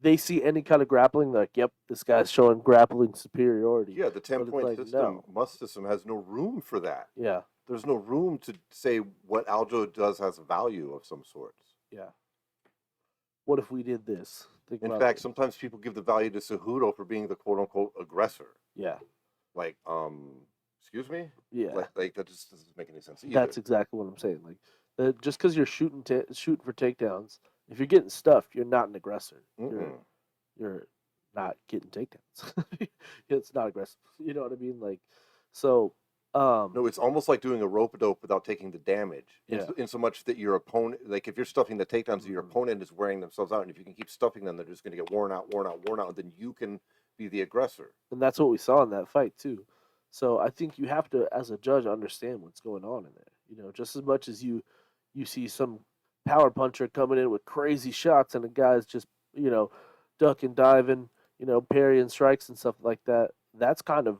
they see any kind of grappling, like, yep, this guy's showing grappling superiority.
Yeah, the 10-point
like,
system,
no.
must system has no room for that.
Yeah,
There's no room to say what Aljo does has a value of some sorts.
yeah. What if we did this? Think
In
about
fact,
it.
sometimes people give the value to Cejudo for being the quote unquote aggressor.
Yeah,
Like, excuse me?
yeah.
Like that just doesn't make any sense either.
That's exactly what I'm saying. Like, just because you're shooting for takedowns, if you're getting stuffed, you're not an aggressor. You're not getting takedowns. It's not aggressive. You know what I mean? Like, so.
No, it's almost like doing a rope dope without taking the damage.
Yeah.
In so much that your opponent, like if you're stuffing the takedowns, your opponent is wearing themselves out, and if you can keep stuffing them, they're just going to get worn out, and then you can be the aggressor.
And that's what we saw in that fight too. So I think you have to, as a judge, understand what's going on in there. You know, just as much as you see some power puncher coming in with crazy shots, and a guy's just ducking, diving, parrying strikes and stuff like that. That's kind of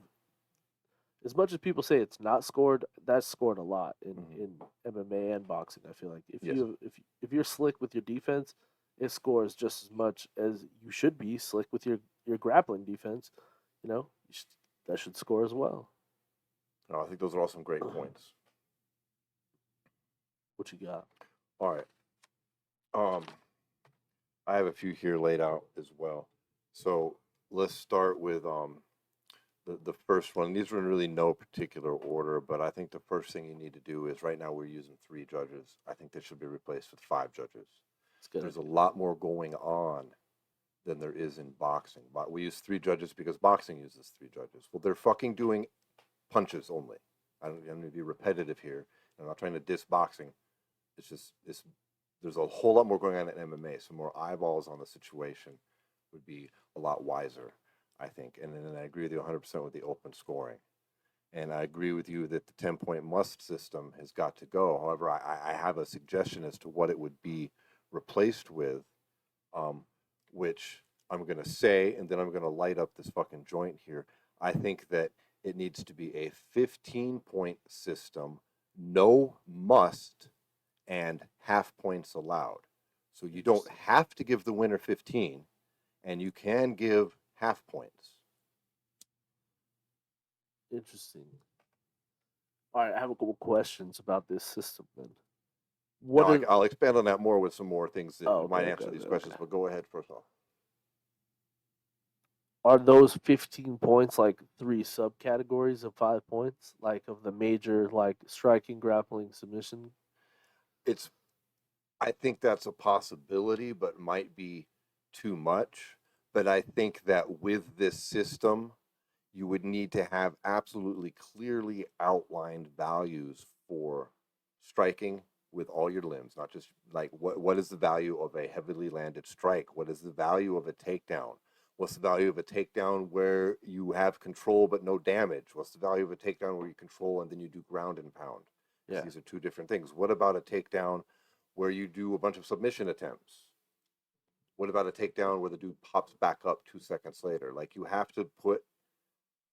as much as people say it's not scored, that's scored a lot in,
Mhm.
in MMA and boxing. I feel like
Yes.
if you're slick with your defense, it scores just as much as you should be slick with your grappling defense. You know, that should score as well.
No, I think those are all some great points.
What you got?
All right. I have a few here laid out as well. So let's start with the first one. These are in really no particular order, but I think the first thing you need to do is right now we're using 3 judges. I think they should be replaced with 5 judges. There's a lot more going on than there is in boxing. But we use 3 judges because boxing uses 3 judges. Well, they're fucking doing punches only. I'm going to be repetitive here. I'm not trying to diss boxing. It's just there's a whole lot more going on in MMA. Some more eyeballs on the situation would be a lot wiser, I think. And then I agree with you 100% with the open scoring. And I agree with you that the 10-point must system has got to go. However, I have a suggestion as to what it would be replaced with, which I'm going to say, and then I'm going to light up this fucking joint here. I think that it needs to be a 15-point system, no must, and half points allowed. So you don't have to give the winner 15, and you can give half points.
Interesting. All right, I have a couple questions about this system then.
I'll expand on that more with some more things that might answer these questions,
okay.
but go ahead first off.
Are those 15 points like 3 subcategories of 5 points, like of the major, like striking, grappling, submission?
I think that's a possibility, but might be too much. But I think that with this system, you would need to have absolutely clearly outlined values for striking with all your limbs, not just like what is the value of a heavily landed strike? What is the value of a takedown? What's the value of a takedown where you have control but no damage? What's the value of a takedown where you control and then you do ground and pound? Yeah. These are 2 different things. What about a takedown where you do a bunch of submission attempts? What about a takedown where the dude pops back up 2 seconds later? Like, you have to put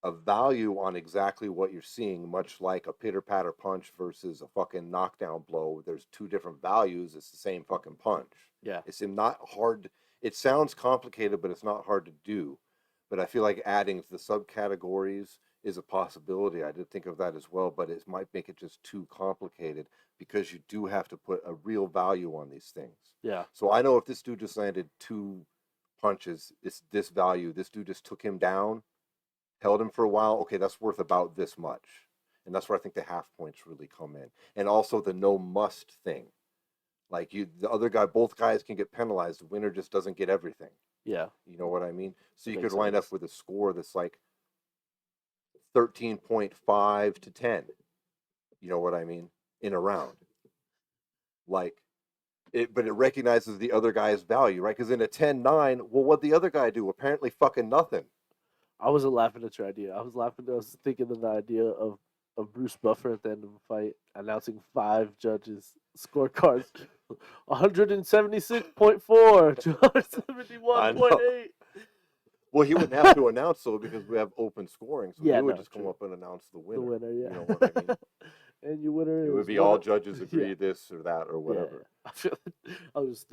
a value on exactly what you're seeing, much like a pitter patter punch versus a fucking knockdown blow. There's 2 different values. It's the same fucking punch.
Yeah.
It's not hard. It sounds complicated, but it's not hard to do. But I feel like adding the subcategories is a possibility. I did think of that as well, but it might make it just too complicated because you do have to put a real value on these things.
Yeah.
So I know if this dude just landed 2 punches, it's this value. This dude just took him down, held him for a while. Okay, that's worth about this much. And that's where I think the half points really come in. And also the no must thing. Like, the other guy, both guys can get penalized. The winner just doesn't get everything.
Yeah.
You know what I mean? So you
That
could
makes
wind
sense.
up with a score that's like 13.5 to 10. You know what I mean? In a round. Like, but it recognizes the other guy's value, right? Because in a 10-9, well, what'd the other guy do? Apparently fucking nothing.
I wasn't laughing at your idea. I was thinking of the idea of Bruce Buffer at the end of a fight announcing 5 judges scorecards. 176.4, 271.8.
Well, he wouldn't have to announce so because we have open scoring, so he would just come up and announce the winner.
The winner, yeah.
You know what I mean?
And your winner
it
is.
would be all judges agree this or that or whatever.
Yeah. I feel that was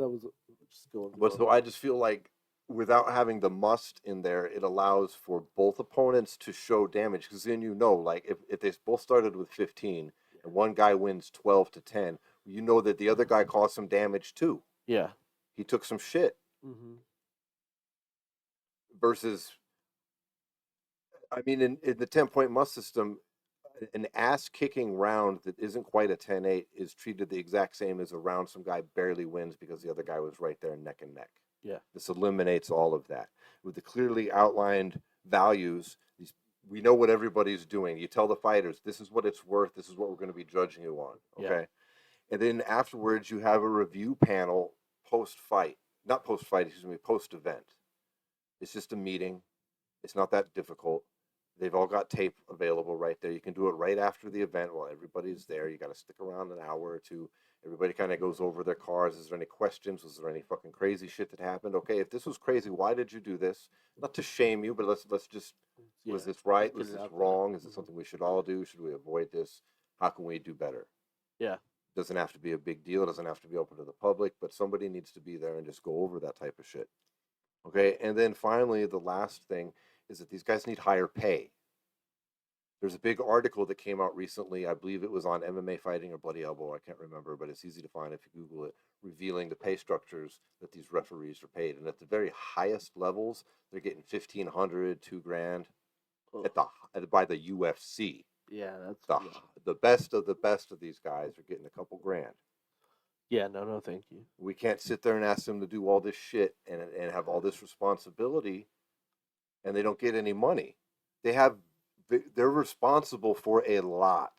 just going.
But so I just feel like without having the must in there, it allows for both opponents to show damage because then like if they both started with 15 and one guy wins 12 to 10, you know that the other guy caused some damage too.
Yeah.
He took some shit.
Mm-hmm.
Versus, I mean, in the 10-point must system, an ass-kicking round that isn't quite a 10-8 is treated the exact same as a round some guy barely wins because the other guy was right there neck and neck.
Yeah.
This eliminates all of that. With the clearly outlined values, we know what everybody's doing. You tell the fighters, this is what it's worth, this is what we're going to be judging you on, okay? Yeah. And then afterwards, you have a review panel post-fight. Not post-fight, post-event. It's just a meeting. It's not that difficult. They've all got tape available right there. You can do it right after the event while everybody's there. You got to stick around an hour or two. Everybody kind of goes over their cars. Is there any questions? Was there any fucking crazy shit that happened? Okay, if this was crazy, why did you do this? Not to shame you, but let's just Was this right?
Get
Was
it
this
out there.
wrong? Is it something we should all do? Should we avoid this? How can we do better?
Yeah.
Doesn't have to be a big deal. It doesn't have to be open to the public, but somebody needs to be there and just go over that type of shit. Okay. And then finally, the last thing is that these guys need higher pay. There's a big article that came out recently. I believe it was on MMA Fighting or Bloody Elbow. I can't remember, but it's easy to find if you Google it, revealing the pay structures that these referees are paid. And at the very highest levels, they're getting $1,500, $2,000 by the UFC.
Yeah, that's
the best of the best of these guys are getting a couple grand.
Yeah, no, thank you.
We can't sit there and ask them to do all this shit and have all this responsibility, and they don't get any money. They're responsible for a lot.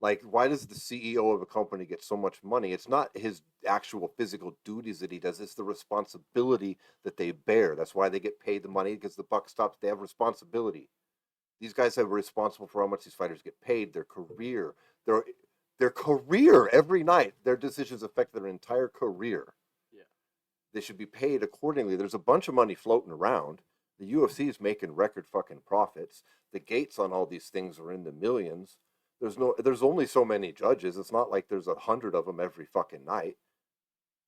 Like, why does the CEO of a company get so much money? It's not his actual physical duties that he does. It's the responsibility that they bear. That's why they get paid the money, because the buck stops. They have responsibility. These guys are responsible for how much these fighters get paid, their career, their career every night. Their decisions affect their entire career.
Yeah.
They should be paid accordingly. There's a bunch of money floating around. The UFC is making record fucking profits. The gates on all these things are in the millions. There's only so many judges. It's not like there's 100 of them every fucking night.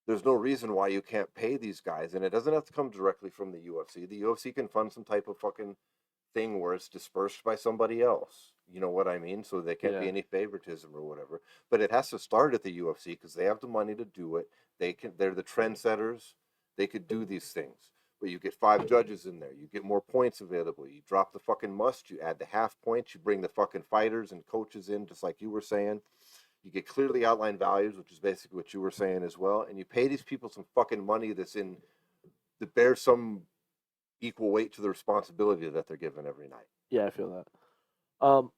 There's no reason why you can't pay these guys, and it doesn't have to come directly from the UFC. The UFC can fund some type of fucking thing where it's dispersed by somebody else. You know what I mean? So there can't be any favoritism or whatever. But it has to start at the UFC because they have the money to do it. They're the trendsetters. They could do these things. But you get 5 judges in there. You get more points available. You drop the fucking must. You add the half points. You bring the fucking fighters and coaches in, just like you were saying. You get clearly outlined values, which is basically what you were saying as well. And you pay these people some fucking money that bears some equal weight to the responsibility that they're given every night.
Yeah, I feel that.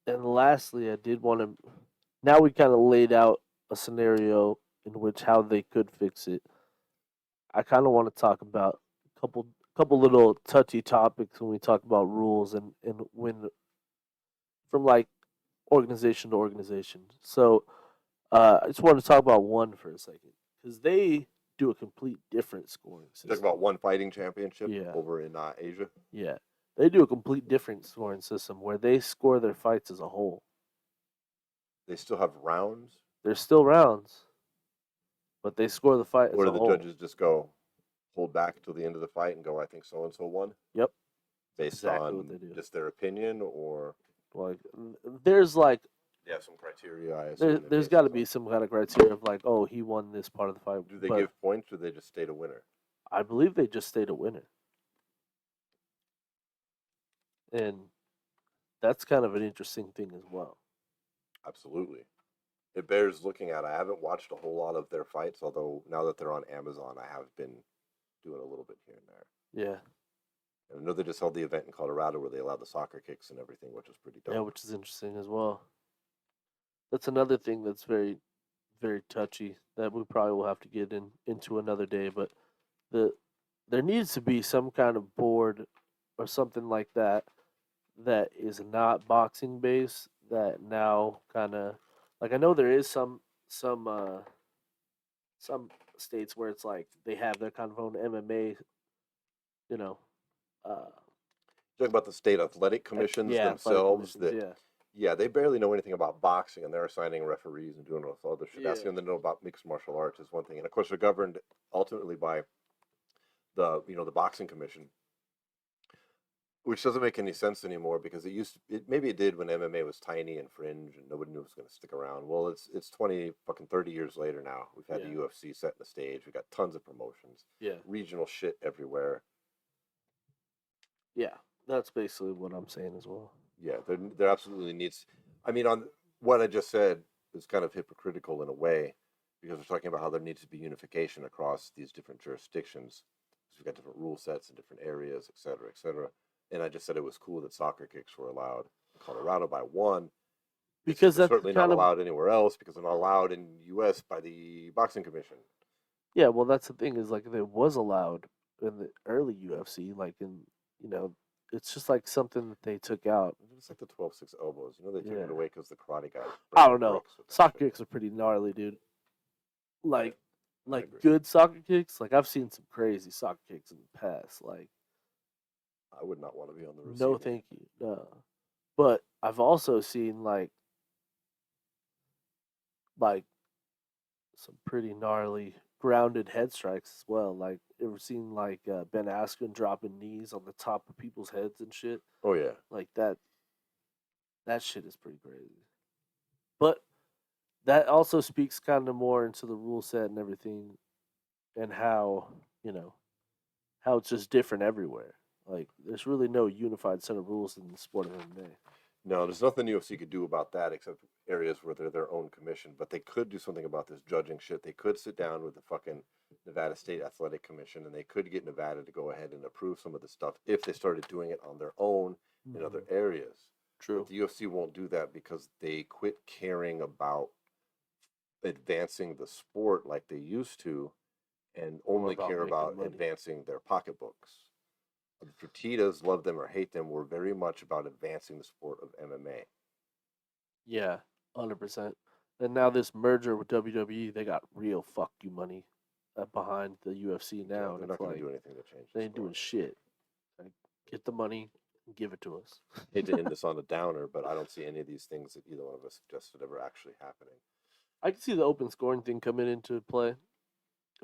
And lastly, I did want to. Now we kind of laid out a scenario in which how they could fix it. I kind of want to talk about a couple little touchy topics when we talk about rules and when from like organization to organization. So I just want to talk about one for a second because they do a complete different scoring system.
Talk about one fighting championship over in Asia.
Yeah, they do a complete different scoring system where they score their fights as a whole.
They still have rounds.
There's still rounds, but they score the fight as a whole.
Or do the judges just go hold back till the end of the fight and go, I think so and so won?
Yep.
Based on just their opinion, or
like there's like
some criteria. I
assume there's got to be some kind of criteria of like, oh, he won this part of the fight.
Do they give points, or they just state a winner?
I believe they just state a winner, and that's kind of an interesting thing as well.
Absolutely. It bears looking at. I haven't watched a whole lot of their fights, although now that they're on Amazon, I have been doing a little bit here and there.
Yeah.
And I know they just held the event in Colorado where they allowed the soccer kicks and everything, which was pretty dope.
Yeah, which is interesting as well. That's another thing that's very, very touchy that we probably will have to get into another day. But there needs to be some kind of board or something like that that is not boxing based. That now kind of like I know there is some states where it's like they have their kind of own MMA, you know.
Talking about the state athletic commissions themselves, they barely know anything about boxing, and they're assigning referees and doing all this other shit. Asking them to know about mixed martial arts is one thing, and of course they're governed ultimately by the boxing commission, which doesn't make any sense anymore because maybe it did when MMA was tiny and fringe and nobody knew it was going to stick around. Well, it's 30 years later now. We've had the UFC setting the stage. We've got tons of promotions, regional shit everywhere.
Yeah, that's basically what I'm saying as well.
Yeah, there absolutely needs. I mean, on what I just said is kind of hypocritical in a way, because we're talking about how there needs to be unification across these different jurisdictions. Because we've got different rule sets in different areas, et cetera, et cetera. And I just said it was cool that soccer kicks were allowed in Colorado by one.
Because that's
certainly not allowed anywhere else because they're not allowed in the U.S. by the boxing commission.
Yeah, well, that's the thing is like it was allowed in the early UFC, like in it's just like something that they took out.
It's like the 12-6 elbows. They took it away because the karate guy.
I don't know. Soccer kicks are pretty gnarly, dude. Like good soccer kicks. Like I've seen some crazy soccer kicks in the past. Like
I would not want to be on the receiving
No,
end.
thank you. No. But I've also seen like some pretty gnarly grounded head strikes as well. Like, ever seen like Ben Askren dropping knees on the top of people's heads and shit?
Oh yeah,
Like that. That shit is pretty crazy. But that also speaks kind of more into the rule set and everything, and how how it's just different everywhere. Like, there's really no unified set of rules in the sport of MMA.
no, there's nothing UFC could do about that except areas where they're their own commission. But they could do something about this judging shit. They could sit down with the fucking Nevada State Athletic Commission, and they could get Nevada to go ahead and approve some of the stuff if they started doing it on their own in other areas.
True.
But the UFC won't do that because they quit caring about advancing the sport like they used to, and only
about
care
making
about
money.
advancing their pocketbooks. The Fertitas, love them or hate them, were very much about advancing the sport of MMA.
Yeah, 100%. And now this merger with WWE, they got real fuck you money behind the UFC now.
Yeah,
and
they're
it's
not going
like,
to do anything to change.
they ain't doing shit. Like, get the money, and give it to us.
Hate to end this on a downer, but I don't see any of these things that either one of us suggested ever actually happening.
I can see the open scoring thing coming into play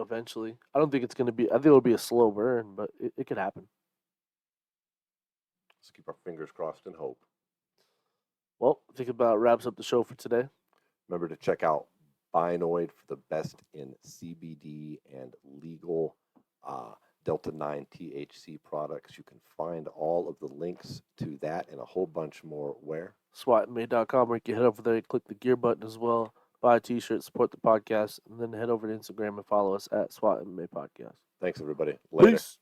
eventually. I don't think it's going to be, I think it'll be a slow burn, but it could happen.
Let's keep our fingers crossed and hope.
Well, I think about wraps up the show for today.
Remember to check out Binoid for the best in CBD and legal Delta 9 THC products. You can find all of the links to that and a whole bunch more where?
SWATMA.com, where you can head over there, click the gear button as well, buy a t-shirt, support the podcast, and then head over to Instagram and follow us at SWAT MMA Podcast.
Thanks, everybody. Later.
Peace.